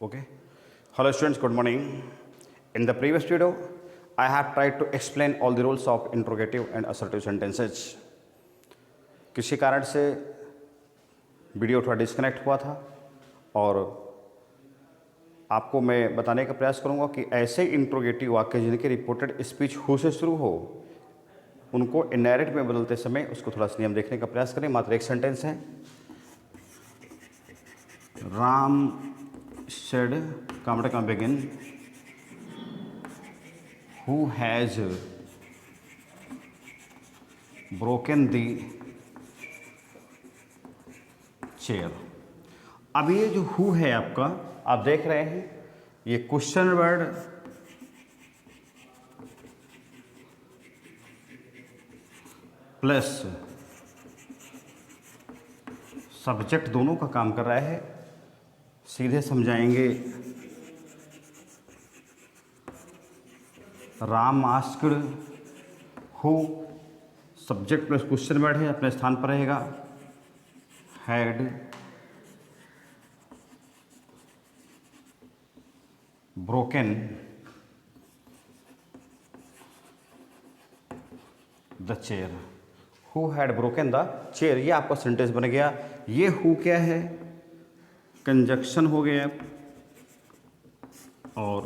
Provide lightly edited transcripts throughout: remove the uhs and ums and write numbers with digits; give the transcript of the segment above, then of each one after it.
Okay. Hello students, good morning. In the previous video, I have tried to explain all the rules of interrogative and assertive sentences. किसी कारण से video थोड़ा disconnect हुआ था और आपको मैं बताने का प्रयास करूंगा कि ऐसे इंट्रोगेटिव वाक्य जिनके रिपोर्टेड स्पीच हु से शुरू हो उनको इनडायरेक्ट में बदलते समय उसको थोड़ा सा नियम देखने का प्रयास करें। मात्र एक सेंटेंस है, Ram said, comma begin, who has broken the chair। अब ये जो हु है आपका, आप देख रहे हैं ये क्वेश्चन वर्ड प्लस सब्जेक्ट दोनों का काम कर रहा है। सीधे समझाएंगे, Ram asked, who subject plus question word है, अपने स्थान पर रहेगा, had broken the chair. Who had broken the chair, ये आपका सेंटेंस बन गया। ये हु क्या है, कंजक्शन हो गया और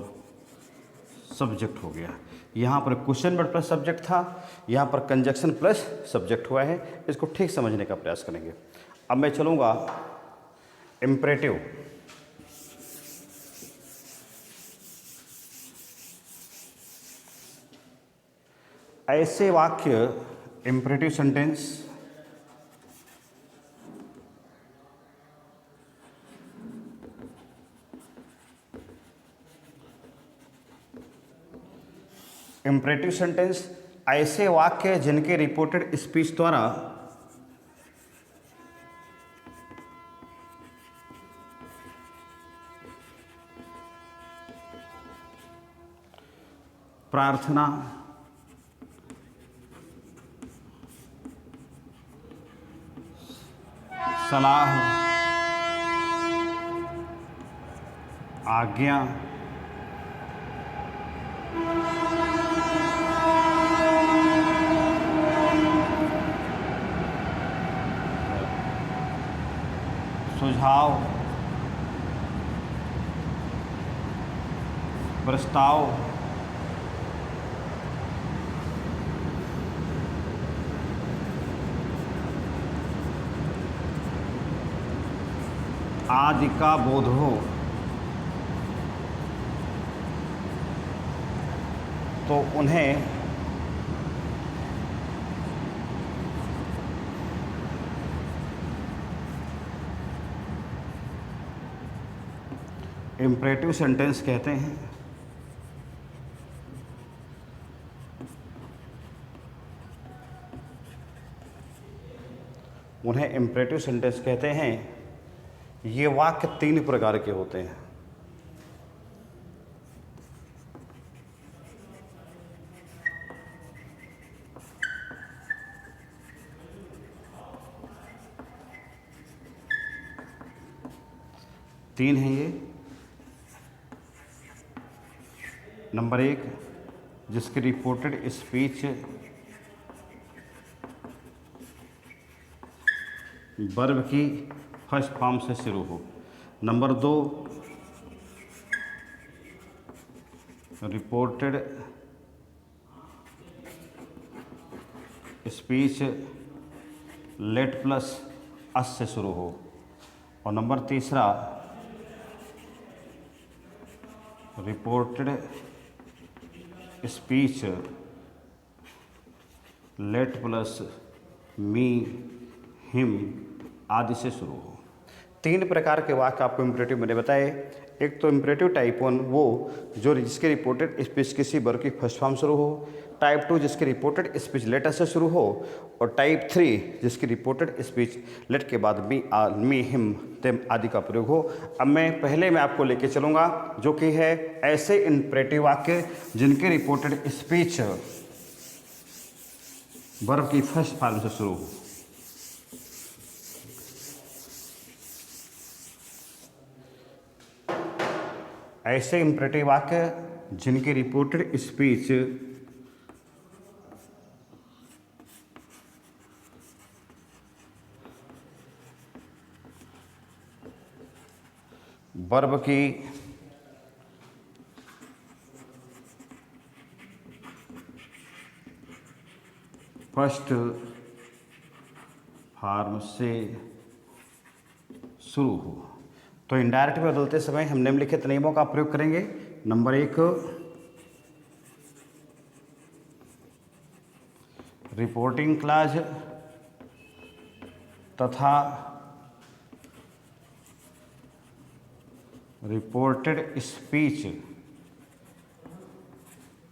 सब्जेक्ट हो गया। यहाँ पर क्वेश्चन वर्ड प्लस सब्जेक्ट था, यहाँ पर कंजक्शन प्लस सब्जेक्ट हुआ है। इसको ठीक समझने का प्रयास करेंगे। अब मैं चलूँगा इम्परेटिव। ऐसे वाक्य इम्परेटिव सेंटेंस इम्परेटिव सेंटेंस ऐसे वाक्य जिनके रिपोर्टेड स्पीच द्वारा प्रार्थना, सलाह, आज्ञा, सुझाव, प्रस्ताव, आदि का बोध हो तो उन्हें इम्परेटिव सेंटेंस कहते हैं। उन्हें इम्परेटिव सेंटेंस कहते हैं। ये वाक्य तीन प्रकार के होते हैं। तीन हैं ये। नंबर एक, जिसकी रिपोर्टेड स्पीच वर्ब की फर्स्ट फॉर्म से शुरू हो। नंबर दो, रिपोर्टेड स्पीच लेट प्लस अस से शुरू हो। और नंबर तीसरा, रिपोर्टेड स्पीच लेट प्लस मी, हिम आदि से शुरू हो। तीन प्रकार के वाक्य आपको इम्परेटिव मैंने बताए। एक तो इम्परेटिव टाइप 1 वो जो जिसके रिपोर्टेड स्पीच किसी वर्ब की फर्स्ट फॉर्म शुरू हो। टाइप 2 जिसकी रिपोर्टेड स्पीच लेटर से शुरू हो। और टाइप 3 जिसकी रिपोर्टेड स्पीच लेट के बाद मी हिम तेम आदि का प्रयोग हो। अब मैं आपको लेके चलूँगा जो कि है ऐसे इम्परेटिव वाक्य जिनके रिपोर्टेड स्पीच वर्ब की फर्स्ट फॉर्म से शुरू हो। ऐसे इंपरेटिव वाक्य जिनकी रिपोर्टेड स्पीच वर्ब की फर्स्ट फॉर्म से शुरू हो। तो इनडायरेक्ट में बदलते समय हम निम्नलिखित नियमों का प्रयोग करेंगे। नंबर 1, रिपोर्टिंग क्लॉज तथा रिपोर्टेड स्पीच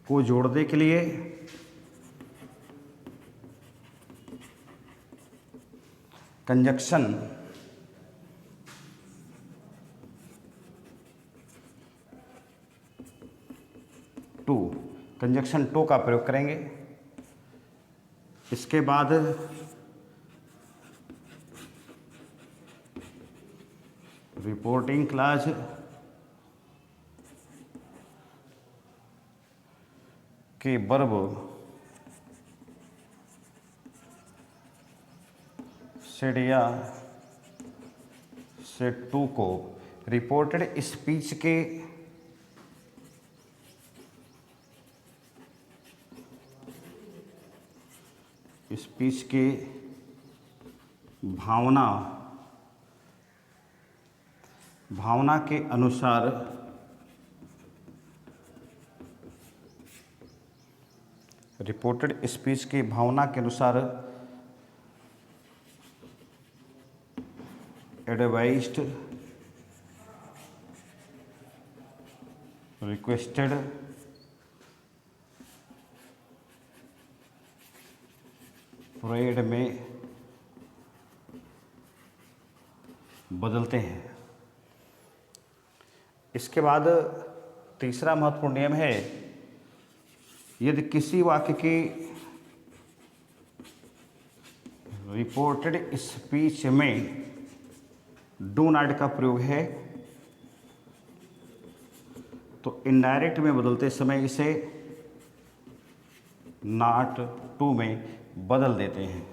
को जोड़ने के लिए कंजक्शन टू का प्रयोग करेंगे। इसके बाद रिपोर्टिंग क्लॉज के वर्ब सेड या सेड टू को रिपोर्टेड स्पीच के भावना के अनुसार रिपोर्टेड स्पीच की भावना के अनुसार एडवाइज्ड, रिक्वेस्टेड, प्रेयर्ड में बदलते हैं। इसके बाद तीसरा महत्वपूर्ण नियम है, यदि किसी वाक्य की रिपोर्टेड स्पीच में डू नॉट का प्रयोग है तो इनडायरेक्ट में बदलते समय इसे नॉट टू में बदल देते हैं।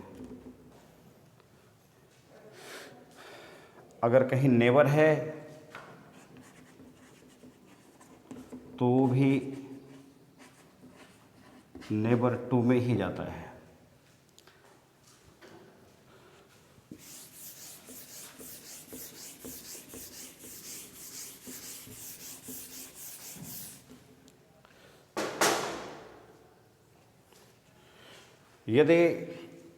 अगर कहीं नेवर है तो भी नेवर टू में ही जाता है। यदि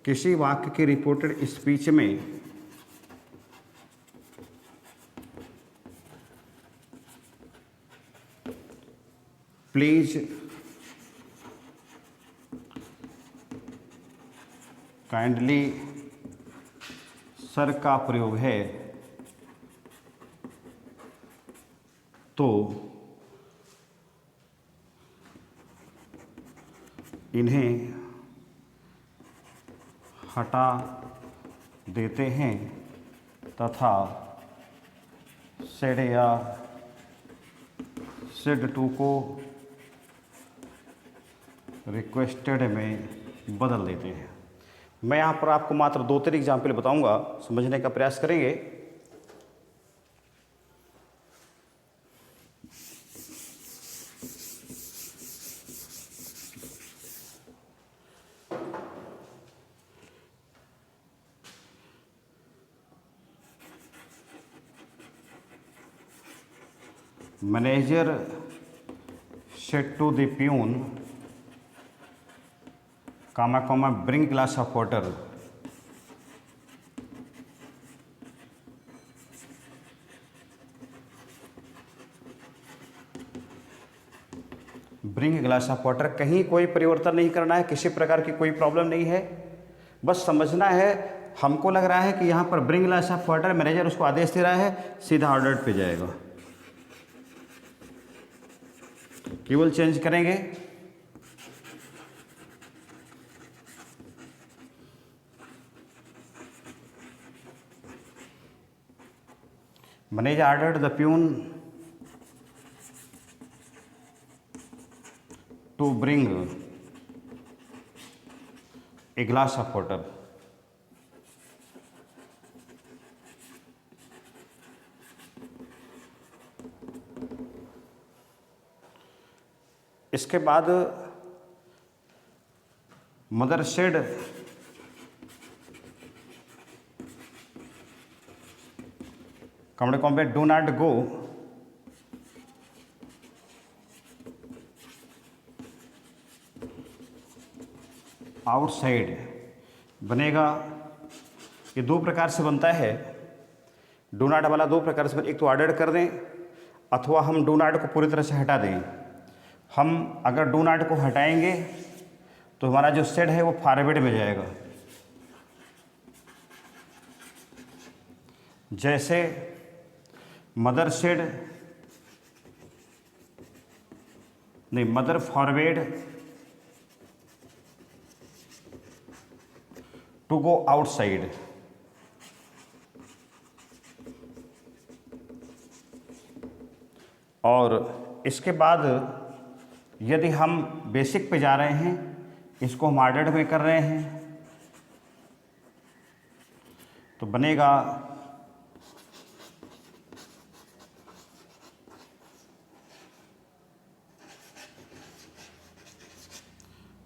किसी वाक्य की रिपोर्टेड स्पीच में प्लीज, काइंडली, सर का प्रयोग है तो इन्हें हटा देते हैं तथा सेड या सेड टू को रिक्वेस्टेड में बदल देते हैं। मैं यहाँ पर आपको मात्र 2-3 एग्जाम्पल बताऊंगा, समझने का प्रयास करेंगे। Manager said to the peon, bring glass of water. Bring glass of water, कहीं कोई परिवर्तन नहीं करना है, किसी प्रकार की कोई प्रॉब्लम नहीं है, बस समझना है। हमको लग रहा है कि यहाँ पर bring glass of water, manager उसको आदेश दे रहा है, सीधा ऑर्डर पे जाएगा। केवल चेंज करेंगे, manager ordered the peon to bring a glass of water. इसके बाद मदर सेड कमरे कॉम्बे डू नॉट गो आउटसाइड बनेगा। ये दो प्रकार से बनता है। डू नॉट वाला दो प्रकार से, एक तो ऑर्डर कर दें अथवा हम डू नॉट को पूरी तरह से हटा दें। हम अगर डू नॉट को हटाएंगे तो हमारा जो सेड है वो फॉरवर्ड में जाएगा। जैसे मदर सेड नहीं, mother forward to go outside. और इसके बाद यदि हम बेसिक पे जा रहे हैं, इसको हम ऑर्डर्ड में कर रहे हैं, तो बनेगा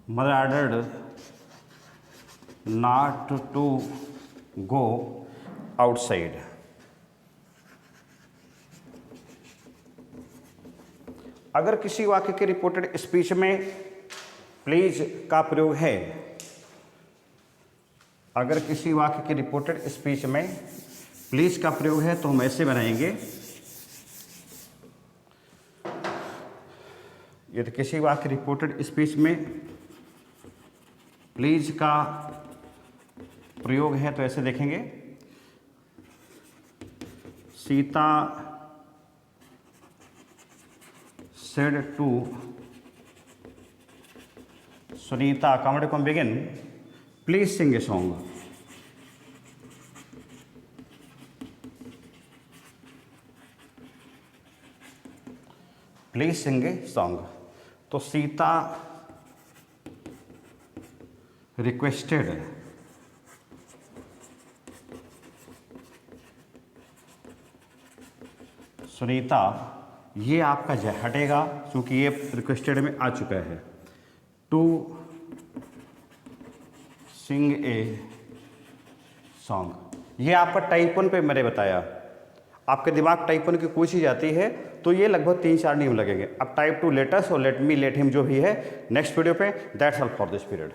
mother ordered not to go outside. अगर किसी वाक्य के रिपोर्टेड स्पीच में प्लीज का प्रयोग है, अगर किसी वाक्य के रिपोर्टेड स्पीच में प्लीज का प्रयोग है तो हम ऐसे बनाएंगे। यदि किसी वाक्य रिपोर्टेड स्पीच में प्लीज का प्रयोग है तो ऐसे देखेंगे, सीता सेड टू सुनीता, कॉमेडी कॉम begin, please sing a song. Please sing a song. तो सीता रिक्वेस्टेड सुनीता, ये आपका हटेगा क्योंकि ये रिक्वेस्टेड में आ चुका है। टू सिंग ए सॉन्ग, ये आपका टाइप 1 पे मैंने बताया। आपके दिमाग टाइप 1 की कोई चीज़ आती है तो ये लगभग 3-4 नियम लगेंगे। अब टाइप 2 लेट अस और लेट मी लेट हिम जो भी है नेक्स्ट वीडियो पे। That's all for this period.